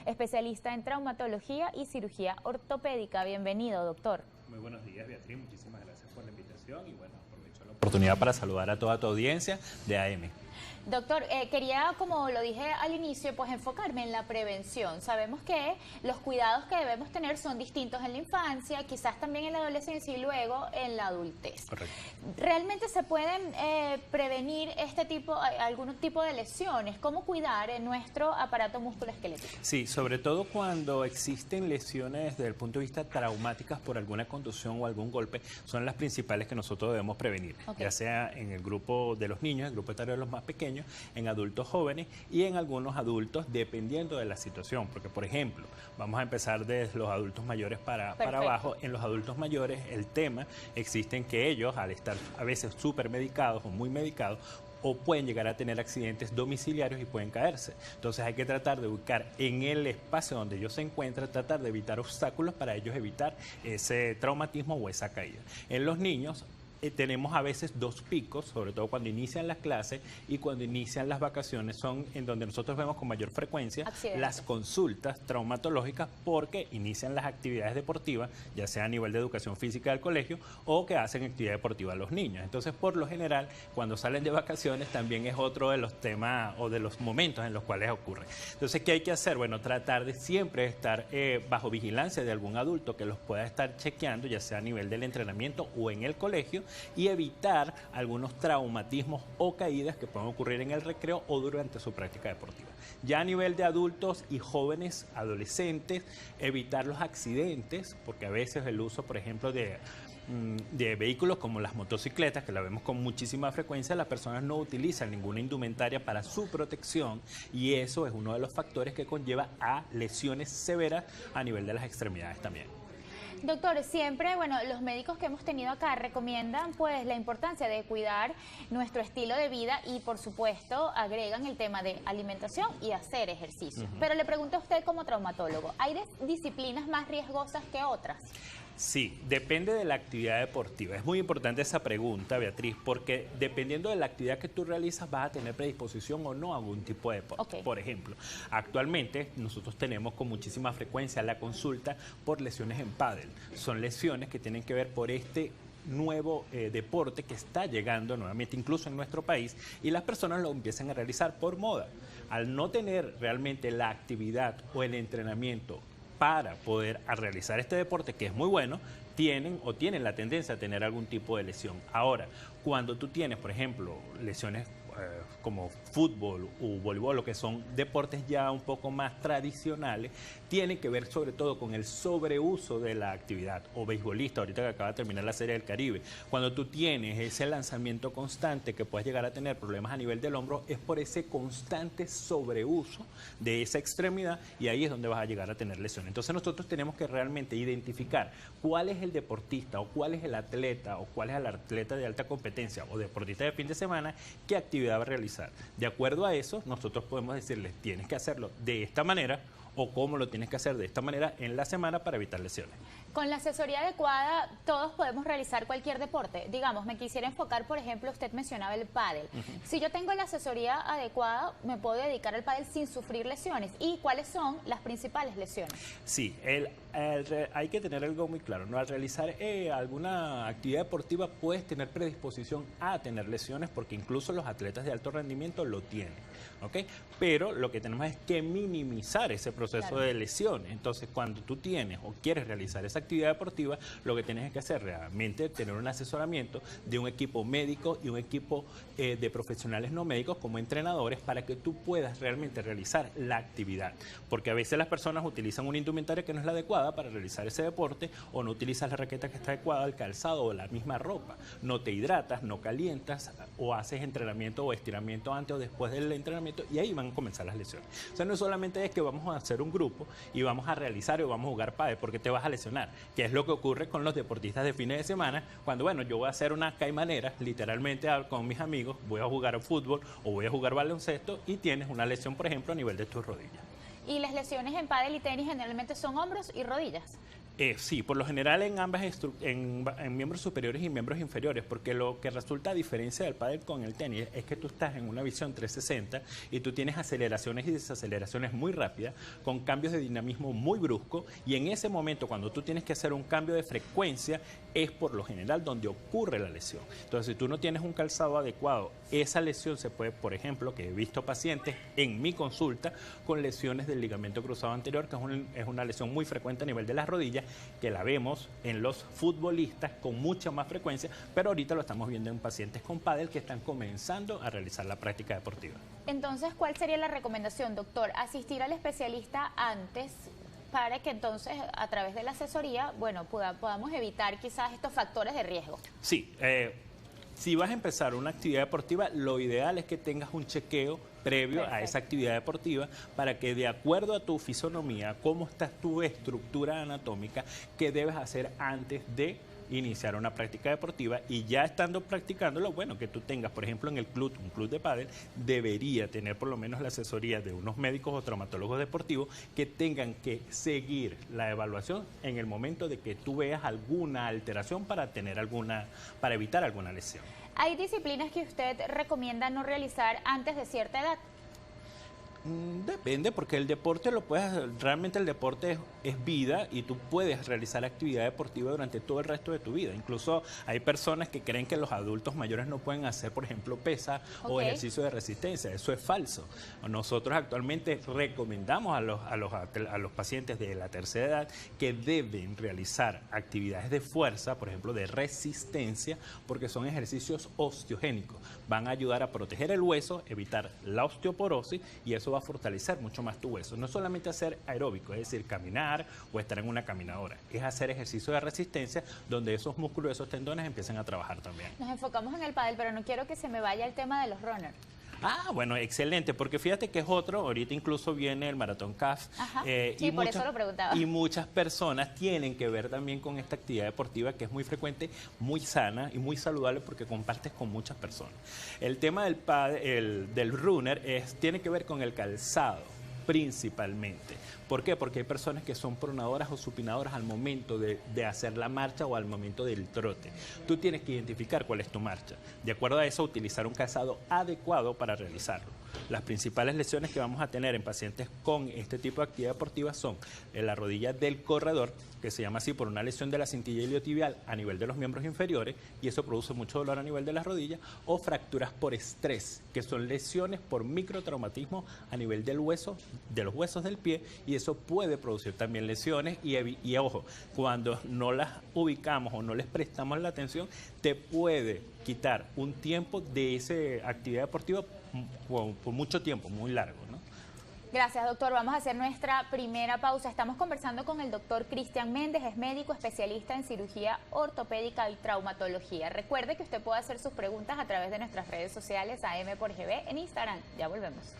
Especialista en traumatología y cirugía ortopédica. Bienvenido, doctor. Muy buenos días, Beatriz. Muchísimas gracias por la invitación y bueno, aprovecho la oportunidad para saludar a toda tu audiencia de AM. Doctor, quería, como lo dije al inicio, pues enfocarme en la prevención. Sabemos que los cuidados que debemos tener son distintos en la infancia, quizás también en la adolescencia y luego en la adultez. Correcto. ¿Realmente se pueden prevenir algún tipo de lesiones? ¿Cómo cuidar en nuestro aparato musculoesquelético? Sí, sobre todo cuando existen lesiones desde el punto de vista traumáticas por alguna contusión o algún golpe, son las principales que nosotros debemos prevenir, ya sea en el grupo de los niños, el grupo etario de los más pequeños, en adultos jóvenes y en algunos adultos, dependiendo de la situación. Porque, por ejemplo, vamos a empezar desde los adultos mayores para abajo. En los adultos mayores, el tema existe en que ellos, al estar a veces súper medicados o muy medicados, o pueden llegar a tener accidentes domiciliarios y pueden caerse. Entonces hay que tratar de ubicar en el espacio donde ellos se encuentran, tratar de evitar obstáculos para ellos evitar ese traumatismo o esa caída. En los niños tenemos a veces dos picos, sobre todo cuando inician las clases y cuando inician las vacaciones, son en donde nosotros vemos con mayor frecuencia las consultas traumatológicas porque inician las actividades deportivas, ya sea a nivel de educación física del colegio o que hacen actividad deportiva los niños. Entonces, por lo general, cuando salen de vacaciones también es otro de los temas o de los momentos en los cuales ocurre. Entonces, ¿qué hay que hacer? Bueno, tratar de siempre estar bajo vigilancia de algún adulto que los pueda estar chequeando, ya sea a nivel del entrenamiento o en el colegio, y evitar algunos traumatismos o caídas que puedan ocurrir en el recreo o durante su práctica deportiva. Ya a nivel de adultos y jóvenes, adolescentes, evitar los accidentes, porque a veces el uso, por ejemplo, de vehículos como las motocicletas, que la vemos con muchísima frecuencia, las personas no utilizan ninguna indumentaria para su protección y eso es uno de los factores que conlleva a lesiones severas a nivel de las extremidades también. Doctor, siempre, los médicos que hemos tenido acá recomiendan pues la importancia de cuidar nuestro estilo de vida y por supuesto agregan el tema de alimentación y hacer ejercicio. Pero le pregunto a usted como traumatólogo, ¿hay disciplinas más riesgosas que otras? Sí, depende de la actividad deportiva. Es muy importante esa pregunta, Beatriz, porque dependiendo de la actividad que tú realizas vas a tener predisposición o no a algún tipo de deporte. Por ejemplo, actualmente nosotros tenemos con muchísima frecuencia la consulta por lesiones en pádel. Son lesiones que tienen que ver por este nuevo deporte que está llegando nuevamente incluso en nuestro país y las personas lo empiezan a realizar por moda. Al no tener realmente la actividad o el entrenamiento para poder realizar este deporte, que es muy bueno, tienen la tendencia a tener algún tipo de lesión. Ahora, cuando tú tienes, por ejemplo, lesiones como fútbol o voleibol, lo que son deportes ya un poco más tradicionales, tiene que ver sobre todo con el sobreuso de la actividad. O beisbolista, ahorita que acaba de terminar la Serie del Caribe, cuando tú tienes ese lanzamiento constante que puedes llegar a tener problemas a nivel del hombro, es por ese constante sobreuso de esa extremidad y ahí es donde vas a llegar a tener lesiones. Entonces nosotros tenemos que realmente identificar cuál es el deportista o cuál es el atleta o cuál es el atleta de alta competencia o deportista de fin de semana, qué actividad va a realizar. De acuerdo a eso, nosotros podemos decirles, tienes que hacerlo de esta manera o cómo lo tienes que hacer de esta manera en la semana para evitar lesiones. Con la asesoría adecuada, todos podemos realizar cualquier deporte. Digamos, me quisiera enfocar, por ejemplo, usted mencionaba el pádel. Si yo tengo la asesoría adecuada, me puedo dedicar al pádel sin sufrir lesiones. ¿Y cuáles son las principales lesiones? Sí, hay que tener algo muy claro, ¿no? Al realizar alguna actividad deportiva puedes tener predisposición a tener lesiones porque incluso los atletas de alto rendimiento lo tienen, ¿ok? Pero lo que tenemos es que minimizar ese proceso de lesiones. Entonces, cuando tú tienes o quieres realizar esa actividad deportiva, lo que tienes que hacer realmente es tener un asesoramiento de un equipo médico y un equipo de profesionales no médicos como entrenadores para que tú puedas realmente realizar la actividad. Porque a veces las personas utilizan una indumentaria que no es la adecuada para realizar ese deporte o no utilizas la raqueta que está adecuada, el calzado o la misma ropa. No te hidratas, no calientas o haces entrenamiento o estiramiento antes o después del entrenamiento y ahí van a comenzar las lesiones. O sea, no solamente es que vamos a hacer un grupo y vamos a realizar o vamos a jugar pádel porque te vas a lesionar, que es lo que ocurre con los deportistas de fines de semana cuando, bueno, yo voy a hacer una caimanera, literalmente con mis amigos, voy a jugar al fútbol o voy a jugar baloncesto y tienes una lesión, por ejemplo, a nivel de tus rodillas. Y las lesiones en pádel y tenis generalmente son hombros y rodillas. Sí, por lo general en ambas en miembros superiores y miembros inferiores, porque lo que resulta a diferencia del pádel con el tenis es que tú estás en una visión 360 y tú tienes aceleraciones y desaceleraciones muy rápidas, con cambios de dinamismo muy bruscos, y en ese momento cuando tú tienes que hacer un cambio de frecuencia es por lo general donde ocurre la lesión. Entonces, si tú no tienes un calzado adecuado, esa lesión se puede, por ejemplo, que he visto pacientes en mi consulta con lesiones del ligamento cruzado anterior, que es una lesión muy frecuente a nivel de las rodillas, que la vemos en los futbolistas con mucha más frecuencia, pero ahorita lo estamos viendo en pacientes con pádel que están comenzando a realizar la práctica deportiva. Entonces, ¿cuál sería la recomendación, doctor? Asistir al especialista antes para que entonces a través de la asesoría, bueno, podamos evitar quizás estos factores de riesgo. Sí, si vas a empezar una actividad deportiva, lo ideal es que tengas un chequeo previo a esa actividad deportiva para que, de acuerdo a tu fisonomía, cómo está tu estructura anatómica, qué debes hacer antes de iniciar una práctica deportiva, y ya estando practicándolo, bueno, que tú tengas, por ejemplo, en el club, un club de pádel, debería tener por lo menos la asesoría de unos médicos o traumatólogos deportivos que tengan que seguir la evaluación en el momento de que tú veas alguna alteración para evitar alguna lesión. ¿Hay disciplinas que usted recomienda no realizar antes de cierta edad? Depende, porque el deporte realmente el deporte es vida, y tú puedes realizar actividad deportiva durante todo el resto de tu vida. Incluso hay personas que creen que los adultos mayores no pueden hacer, por ejemplo, pesa o ejercicio de resistencia. Eso es falso. Nosotros actualmente recomendamos a los pacientes de la tercera edad que deben realizar actividades de fuerza, por ejemplo, de resistencia, porque son ejercicios osteogénicos. Van a ayudar a proteger el hueso, evitar la osteoporosis, y eso va a fortalecer mucho más tu hueso. No solamente hacer aeróbico, es decir, caminar o estar en una caminadora, es hacer ejercicio de resistencia donde esos músculos, esos tendones empiezan a trabajar también. Nos enfocamos en el pádel, pero no quiero que se me vaya el tema de los runners. Bueno, excelente, porque fíjate que es otro, ahorita incluso viene el Maratón CAF. Sí, por eso lo preguntaba. Y muchas personas tienen que ver también con esta actividad deportiva, que es muy frecuente, muy sana y muy saludable, porque compartes con muchas personas. El tema del runner tiene que ver con el calzado, principalmente. ¿Por qué? Porque hay personas que son pronadoras o supinadoras al momento de hacer la marcha o al momento del trote. Tú tienes que identificar cuál es tu marcha. De acuerdo a eso, utilizar un calzado adecuado para realizarlo. Las principales lesiones que vamos a tener en pacientes con este tipo de actividad deportiva son en la rodilla del corredor, que se llama así por una lesión de la cintilla iliotibial a nivel de los miembros inferiores, y eso produce mucho dolor a nivel de las rodillas, o fracturas por estrés, que son lesiones por microtraumatismo a nivel del hueso, de los huesos del pie, y eso puede producir también lesiones, y ojo, cuando no las ubicamos o no les prestamos la atención, te puede quitar un tiempo de esa actividad deportiva por mucho tiempo, muy largo, ¿no? Gracias, doctor. Vamos a hacer nuestra primera pausa. Estamos conversando con el doctor Cristian Méndez, es médico especialista en cirugía ortopédica y traumatología. Recuerde que usted puede hacer sus preguntas a través de nuestras redes sociales, AM por GB, en Instagram. Ya volvemos.